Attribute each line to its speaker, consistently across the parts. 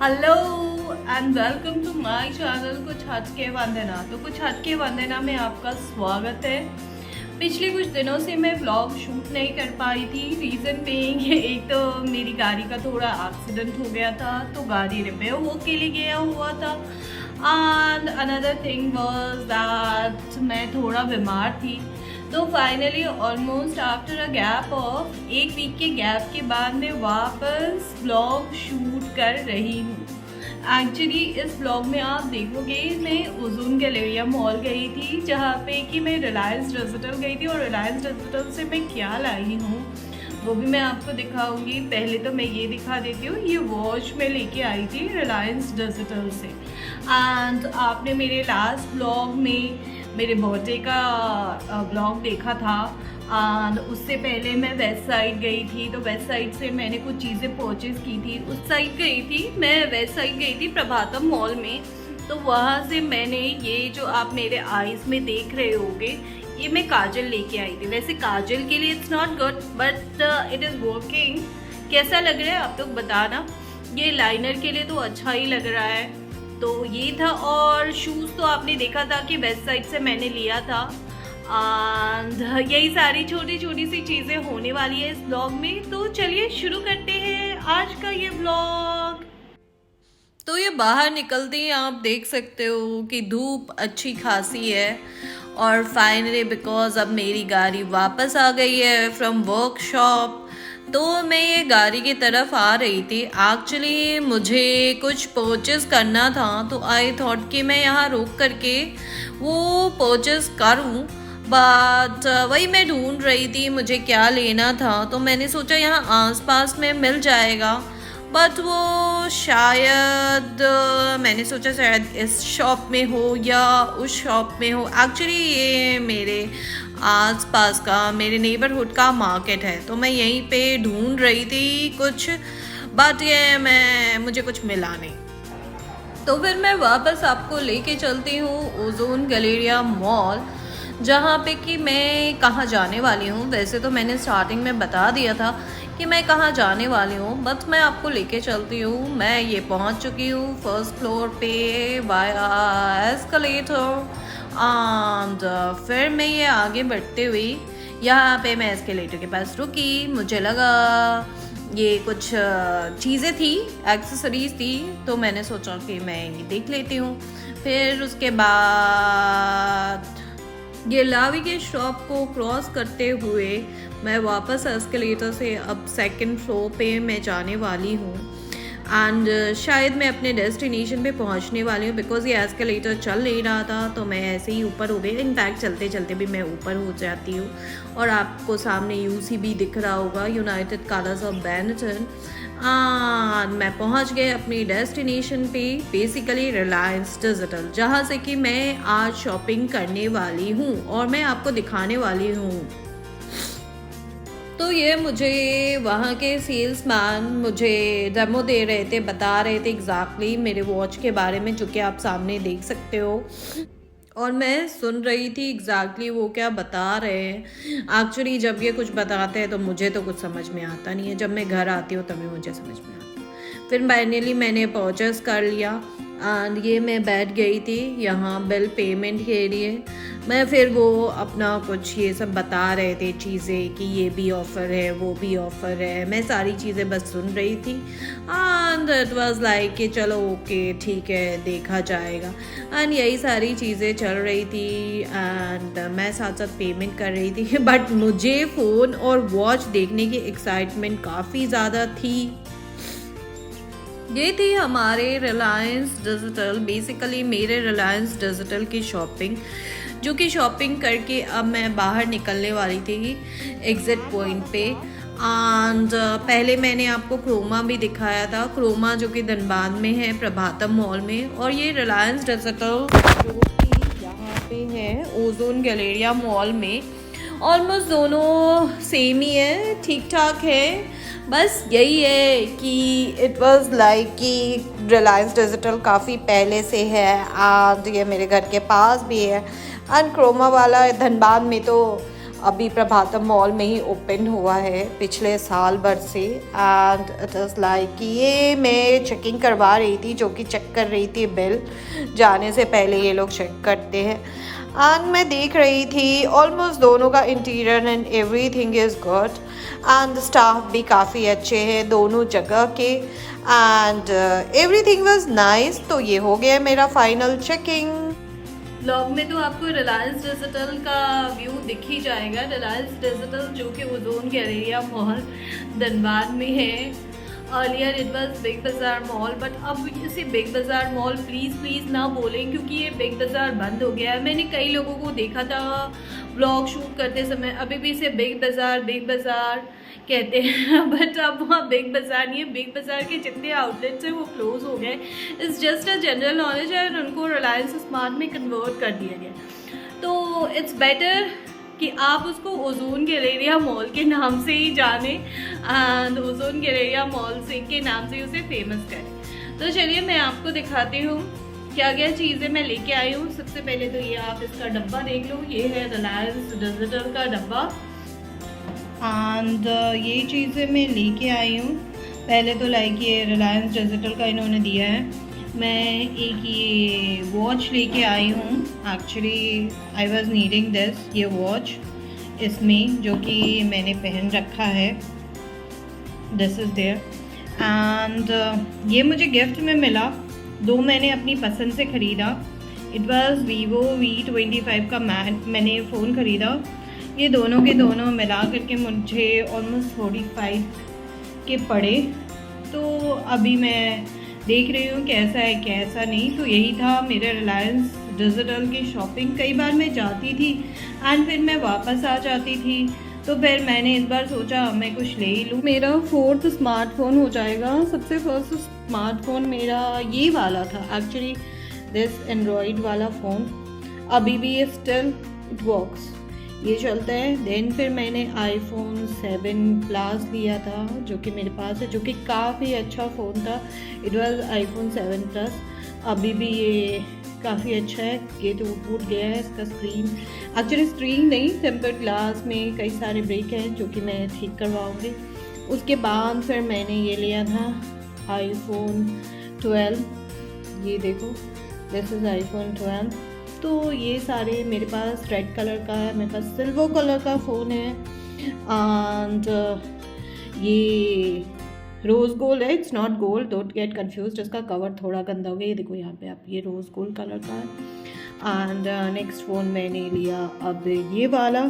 Speaker 1: Hello and welcome to my channel कुछ हटके वंदना। तो कुछ हटके वंदना में आपका स्वागत है। पिछले कुछ दिनों से मैं व्लॉग शूट नहीं कर पाई थी। रीज़न बीइंग एक तो मेरी गाड़ी का थोड़ा एक्सीडेंट हो गया था, तो गाड़ी रिपेयर हो के लिए गया हुआ था। And another thing was that मैं थोड़ा बीमार थी। तो finally almost after a gap of एक वीक के गैप के बाद मैं वापस व्लॉग शूट कर रही हूँ। एक्चुअली इस व्लॉग में आप देखोगे मैं ओजोन गैलेरिया मॉल गई थी, जहाँ पे कि मैं रिलायंस डिजिटल गई थी और रिलायंस डिजिटल से मैं क्या लाई हूँ वो भी मैं आपको दिखाऊंगी। पहले तो मैं ये दिखा देती हूँ, ये वॉच मैं लेके आई थी रिलायंस डिजिटल से। एंड आपने मेरे लास्ट ब्लॉग में मेरे बर्थडे का ब्लॉग देखा था। एंड उससे पहले मैं वेस्ट साइड गई थी, तो वेस्ट साइड से मैंने कुछ चीज़ें परचेज़ की थी। उस साइड गई थी मैं, वेस्ट साइड गई थी प्रभातम मॉल में। तो वहाँ से मैंने ये जो आप मेरे आईज़ में देख रहे होगे, ये मैं काजल लेके आई थी। वैसे काजल के लिए it's not good but it is working. कैसा लग रहा है आप लोग बताना। ये लाइनर के लिए तो अच्छा ही लग रहा है। तो ये था, और शूज़ तो आपने देखा था कि वेस्ट साइड से मैंने लिया था। एंड यही सारी छोटी छोटी सी चीज़ें होने वाली है इस ब्लॉग में। तो चलिए शुरू करते हैं आज का ये ब्लॉग। तो ये बाहर निकलते ही आप देख सकते हो कि धूप अच्छी खासी है। और फाइनली बिकॉज अब मेरी गाड़ी वापस आ गई है फ्रॉम वर्कशॉप, तो मैं ये गाड़ी की तरफ आ रही थी। एक्चुअली मुझे कुछ परचेस करना था, तो आई थॉट कि मैं यहाँ रुक करके वो परचेस करूँ। बट वही मैं ढूंढ रही थी मुझे क्या लेना था, तो मैंने सोचा यहाँ आसपास में मिल जाएगा। बट वो शायद मैंने सोचा शायद इस शॉप में हो या उस शॉप में हो। एक्चुअली ये मेरे आसपास का, मेरे नेबरहुड का मार्केट है, तो मैं यहीं पे ढूंढ रही थी कुछ। बट ये मुझे कुछ मिला नहीं। तो फिर मैं वापस आपको लेके चलती हूँ ओजोन गैलेरिया मॉल, जहाँ पे कि मैं कहाँ जाने वाली हूँ। वैसे तो मैंने स्टार्टिंग में बता दिया था कि मैं कहाँ जाने वाली हूँ, बट मैं आपको लेके चलती हूँ। मैं ये पहुँच चुकी हूँ फर्स्ट फ्लोर पे वाया एस्केलेटर। एंड फिर मैं ये आगे बढ़ते हुए यहाँ पे मैं एस्केलेटर के पास रुकी। मुझे लगा ये कुछ चीज़ें थी, एक्सेसरीज थी, तो मैंने सोचा कि मैं ये देख लेती हूँ। फिर उसके बाद ये लावी के शॉप को क्रॉस करते हुए मैं वापस एस्केलेटर से अब सेकंड फ्लोर पे मैं जाने वाली हूँ। एंड शायद मैं अपने डेस्टिनेशन पे पहुँचने वाली हूँ, बिकॉज ये एस्केलेटर चल नहीं रहा था, तो मैं ऐसे ही ऊपर हो गई। इनफैक्ट चलते चलते भी मैं ऊपर हो जाती हूँ। और आपको सामने यूसीबी दिख रहा होगा, यूनाइटेड कलर्स ऑफ बेनेटन। मैं पहुंच गए अपनी डेस्टिनेशन पे, बेसिकली रिलायंस डिजिटल, जहाँ से कि मैं आज शॉपिंग करने वाली हूँ और मैं आपको दिखाने वाली हूँ। तो ये मुझे वहाँ के सेल्समैन मुझे डेमो दे रहे थे, बता रहे थे एग्जैक्टली मेरे वॉच के बारे में, जो कि आप सामने देख सकते हो। और मैं सुन रही थी एग्जैक्टली वो क्या बता रहे हैं। एक्चुअली जब ये कुछ बताते हैं तो मुझे तो कुछ समझ में आता नहीं है, जब मैं घर आती हूँ तभी मुझे समझ में आता है। फिर फाइनली मैंने परचेस कर लिया एंड ये मैं बैठ गई थी यहाँ बिल पेमेंट के लिए। मैं फिर वो अपना कुछ ये सब बता रहे थे चीज़ें कि ये भी ऑफ़र है वो भी ऑफ़र है। मैं सारी चीज़ें बस सुन रही थी एंड इट वाज लाइक कि चलो ओके ठीक है देखा जाएगा। एंड यही सारी चीज़ें चल रही थी एंड मैं साथ साथ पेमेंट कर रही थी। बट मुझे फ़ोन और वॉच देखने की एक्साइटमेंट काफ़ी ज़्यादा थी। ये थी हमारे रिलायंस डिजिटल, बेसिकली मेरे रिलायंस डिजिटल की शॉपिंग, जो कि शॉपिंग करके अब मैं बाहर निकलने वाली थी एग्ज़िट पॉइंट पे। एंड पहले मैंने आपको क्रोमा भी दिखाया था, क्रोमा जो कि धनबाद में है प्रभातम मॉल में, और ये रिलायंस डिजिटल जो कि यहाँ पे है ओजोन गैलेरिया मॉल में। ऑलमोस्ट दोनों सेम ही है, ठीक ठाक है। बस यही है कि इट वाज लाइक कि रिलायंस डिजिटल काफ़ी पहले से है एंड ये मेरे घर के पास भी है। एंड क्रोमा वाला धनबाद में तो
Speaker 2: अभी प्रभातम मॉल में ही ओपन हुआ है पिछले साल भर से। एंड इट इज़ लाइक ये मैं चेकिंग करवा रही थी, जो कि चेक कर रही थी बिल। जाने से पहले ये लोग चेक करते हैं। एंड मैं देख रही थी ऑलमोस्ट दोनों का interior and everything is good. And staff भी काफ़ी अच्छे हैं दोनों जगह के। And everything was nice. तो ये हो गया मेरा फाइनल चेकिंग।
Speaker 1: ब्लॉग में तो आपको रिलायंस डिजिटल का व्यू दिख ही जाएगा। रिलायंस डिजिटल जो कि ओजोन गैलेरिया मॉल धनबाद में है। अर्लियर इट वाज बिग बाज़ार मॉल, बट अब इसे बिग बाज़ार मॉल प्लीज़ ना बोलें, क्योंकि ये बिग बाज़ार बंद हो गया है। मैंने कई लोगों को देखा था ब्लॉग शूट करते समय, अभी भी इसे बिग बाज़ार कहते हैं, बट अब वहाँ बिग बाज़ार नहीं है। बिग बाज़ार के जितने आउटलेट्स हैं वो क्लोज हो गए। It's just a general knowledge है, और उनको रिलायंस स्मार्ट में कन्वर्ट कर दिया गया। तो इट्स बेटर कि आप उसको ओजोन गैलेरिया मॉल के नाम से ही जाने, एंड ओजोन गैलेरिया मॉल से के नाम से उसे फेमस करें। तो चलिए मैं आपको दिखाती हूँ क्या क्या चीज़ें मैं लेके आई हूँ। सबसे पहले तो ये आप इसका डब्बा देख लो, ये है रिलायंस डिजिटल का डब्बा। एंड ये चीज़ें मैं लेके आई हूँ। पहले तो लाइक ये रिलायंस डिजिटल का इन्होंने दिया है। मैं एक ये वॉच लेके आई हूँ। Actually I was needing this, ये वॉच इसमें जो कि मैंने पहन रखा है। This is there. एंड ये मुझे गिफ्ट में मिला। दो मैंने अपनी पसंद से ख़रीदा। इट वाज वीवो V25 का मैंने फ़ोन ख़रीदा। ये दोनों के दोनों मिला करके मुझे ऑलमोस्ट 45 के पड़े। तो अभी मैं देख रही हूँ कैसा है कैसा नहीं। तो यही था मेरे रिलायंस डिजिटल की शॉपिंग। कई बार मैं जाती थी एंड फिर मैं वापस आ जाती थी, तो फिर मैंने इस बार सोचा मैं कुछ ले ही लूँ। मेरा 4th स्मार्टफोन हो जाएगा। सबसे फर्स्ट स्मार्टफोन मेरा ये वाला था एक्चुअली, दिस एंड्रॉयड वाला फ़ोन। अभी भी ये स्टिल इट वर्क्स, ये चलता है। देन फिर मैंने iPhone 7 Plus लिया था, जो कि मेरे पास है, जो कि काफ़ी अच्छा फ़ोन था। It was iPhone 7 Plus। अभी भी ये काफ़ी अच्छा है। ये टूट गया है इसका स्क्रीन। एक्चुअली स्क्रीन नहीं, टेम्पर ग्लास में कई सारे ब्रेक हैं जो कि मैं ठीक करवाऊँगी। उसके बाद फिर मैंने ये लिया था iPhone 12। ये देखो, दिस इज़ iPhone 12। तो ये सारे मेरे पास रेड कलर का है, मेरे पास सिल्वर कलर का फ़ोन है। एंड ये रोज़ गोल्ड है, it's not gold, don't get confused. इसका कवर थोड़ा गंदा हो गया। ये देखो यहाँ पे आप, ये रोज़ गोल्ड कलर का है। एंड नेक्स्ट फ़ोन मैंने लिया अब ये वाला।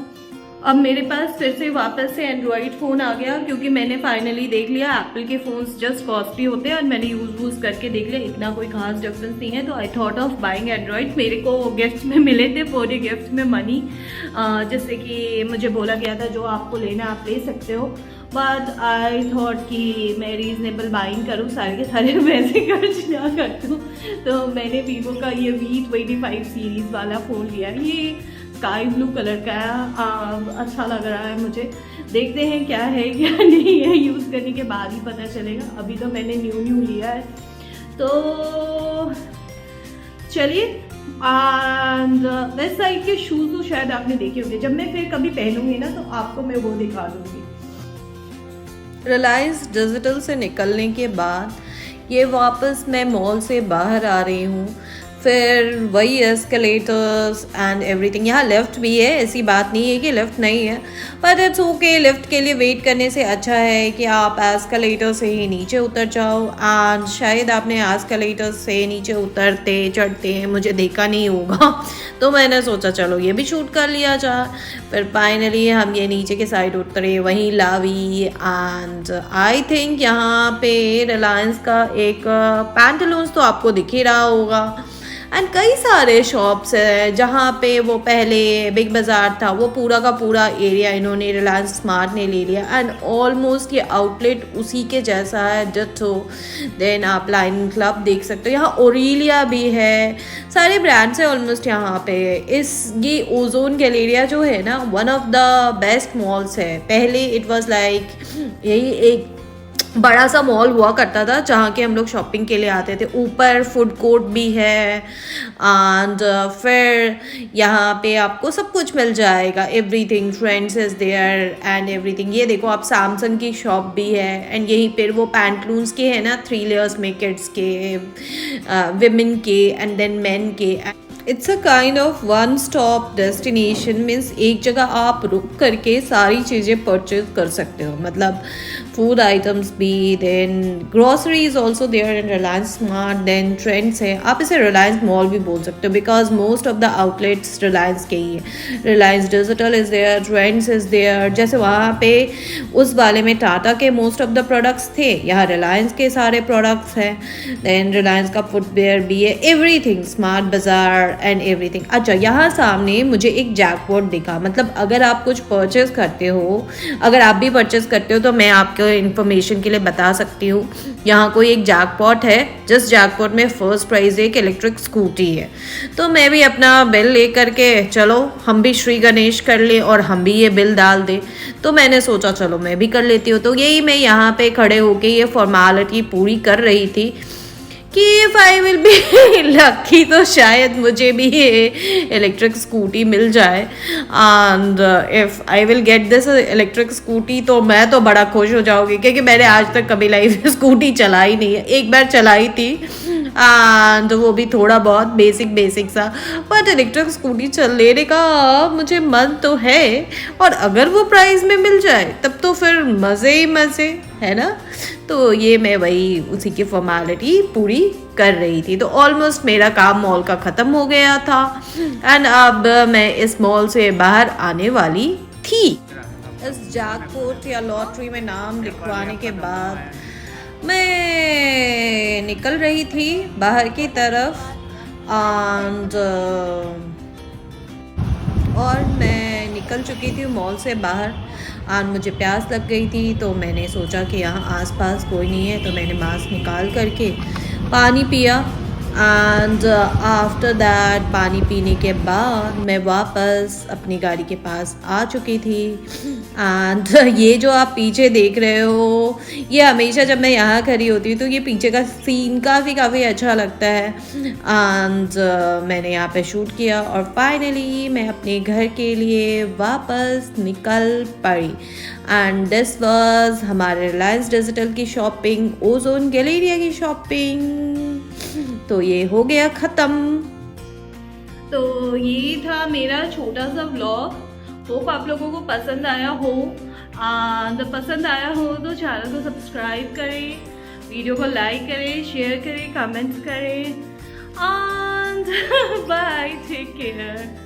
Speaker 1: अब मेरे पास फिर से वापस से एंड्रॉयड फ़ोन आ गया, क्योंकि मैंने फाइनली देख लिया एप्पल के फ़ोन्स जस्ट कॉस्टली होते हैं, और मैंने यूज़ करके देख लिया इतना कोई खास डिफरेंस नहीं है। तो I thought of buying Android. मेरे को गिफ्ट में मिले थे पूरे गिफ्ट में मनी, जैसे कि मुझे बोला गया था जो आपको लेना आप ले सकते हो। बट आई थॉट कि मैं रीज़नेबल बाइंग करूँ, सारे के सारे पैसे खर्च ना कर दूँ। तो मैंने वीवो का ये V25 सीरीज़ वाला फ़ोन लिया। ये स्काई ब्लू कलर का है। अच्छा लग रहा है मुझे। देखते हैं क्या है क्या नहीं है, यूज़ करने के बाद ही पता चलेगा। अभी तो मैंने न्यू लिया है। तो चलिए। एंड वेस्ट साइड के शूज़ तो शायद आपने देखे होंगे। जब मैं फिर कभी पहनूंगी ना तो आपको मैं वो दिखा दूँगी।
Speaker 2: रिलायंस डिजिटल से निकलने के बाद ये वापस मैं मॉल से बाहर आ रही हूँ। फिर वही एस्केलेटर्स एंड एवरीथिंग। यहाँ लिफ्ट भी है, ऐसी बात नहीं है कि लिफ्ट नहीं है, बट इट्स ओके। लिफ्ट के लिए वेट करने से अच्छा है कि आप एस्केलेटर से ही नीचे उतर जाओ। एंड शायद आपने एस्केलेटर से नीचे उतरते चढ़ते हैं मुझे देखा नहीं होगा, तो मैंने सोचा चलो ये भी शूट कर लिया जाए। फिर फाइनली हम ये नीचे के साइड उतरे, वहीं लावी। एंड आई थिंक यहाँ पे रिलायंस का एक पैंटलून्स तो आपको दिख ही रहा होगा। एंड कई सारे शॉप्स हैं जहाँ पे वो पहले बिग बाज़ार था, वो पूरा का पूरा एरिया इन्होंने रिलायंस स्मार्ट ने ले लिया। एंड ऑलमोस्ट ये आउटलेट उसी के जैसा है, डिट्टो। देन आप लाइन क्लब देख सकते हो, यहाँ ओरेलिया भी है, सारे ब्रांड्स हैं ऑलमोस्ट यहाँ पे। ये ओजोन गैलेरिया जो है ना, one of the best malls है। पहले इट वाज लाइक यही एक बड़ा सा मॉल हुआ करता था जहाँ के हम लोग शॉपिंग के लिए आते थे। ऊपर फूड कोर्ट भी है एंड फिर यहाँ पे आपको सब कुछ मिल जाएगा, everything, Trends is there and everything. ये देखो आप, सैमसंग की शॉप भी है एंड यहीं पर वो पैंटलून्स के है ना, 3 लेयर्स में, किड्स के, विमेन के एंड देन मेन के। It's a kind of one stop destination, means एक जगह आप रुक करके सारी चीज़ें परचेज कर सकते हो, मतलब फूड आइटम्स भी, then groceries also there in Reliance Smart, then Trends है, आप इसे रिलायंस मॉल भी बोल सकते हो because most of the outlets Reliance के ही है। Reliance Digital is there, Trends is there, जैसे वहाँ पे उस वाले में टाटा के मोस्ट ऑफ द प्रोडक्ट्स थे, यहाँ रिलायंस के सारे प्रोडक्ट्स हैं, देन रिलायंस का फुटवेयर भी है, एवरीथिंग, स्मार्ट बाज़ार एंड एवरीथिंग। अच्छा, यहाँ सामने मुझे एक जैकपॉट दिखा, मतलब अगर आप कुछ परचेज करते हो, अगर आप भी परचेज करते हो तो मैं आपको इन्फॉर्मेशन के लिए बता सकती हूँ, यहाँ कोई एक जैकपॉट है, जिस जैकपॉट में फर्स्ट प्राइज एक इलेक्ट्रिक स्कूटी है। तो मैं भी अपना बिल ले करके, चलो हम भी श्री गणेश कर ले और हम भी ये बिल डाल दे, तो मैंने सोचा चलो मैं भी कर लेती हूँ। तो यही मैं यहाँ पे खड़े होके ये फॉर्मेलिटी पूरी कर रही थी कि if I will be lucky तो शायद मुझे भी ये इलेक्ट्रिक स्कूटी मिल जाए and if I will get this electric scooty तो मैं तो बड़ा खुश हो जाऊँगी, क्योंकि मैंने आज तक कभी लाइफ में स्कूटी चलाई नहीं है। एक बार चलाई थी एंड वो भी थोड़ा बहुत बेसिक सा, बट इलेक्ट्रिक स्कूटी चल लेने का मुझे मन तो है, और अगर वो प्राइस में मिल जाए तब तो फिर मज़े ही मज़े है ना। तो ये मैं वही उसी की फॉर्मेलिटी पूरी कर रही थी। तो ऑलमोस्ट मेरा काम मॉल का ख़त्म हो गया था एंड अब मैं इस मॉल से बाहर आने वाली थी। इस जैकपॉट या लॉटरी में नाम लिखवाने के बाद मैं निकल रही थी बाहर की तरफ एंड और मैं निकल चुकी थी मॉल से बाहर एंड मुझे प्यास लग गई थी, तो मैंने सोचा कि यहाँ आसपास कोई नहीं है, तो मैंने मास्क निकाल करके पानी पिया एंड आफ्टर दैट पानी पीने के बाद मैं वापस अपनी गाड़ी के पास आ चुकी थी एंड ये जो आप पीछे देख रहे हो, ये हमेशा जब मैं यहाँ खड़ी होती हूँ तो ये पीछे का सीन काफ़ी अच्छा लगता है एंड मैंने यहाँ पे शूट किया और फाइनली मैं अपने घर के लिए वापस निकल पड़ी एंड दिस वाज हमारे रिलायंस डिजिटल की शॉपिंग, ओजोन गैलेरिया की शॉपिंग। तो ये हो गया ख़त्म।
Speaker 1: तो ये था मेरा छोटा सा व्लॉग, होप आप लोगों को पसंद आया हो। पसंद आया हो तो चैनल को सब्सक्राइब करें, वीडियो को लाइक करें, शेयर करें, कमेंट्स करें एंड बाय, टेक केयर।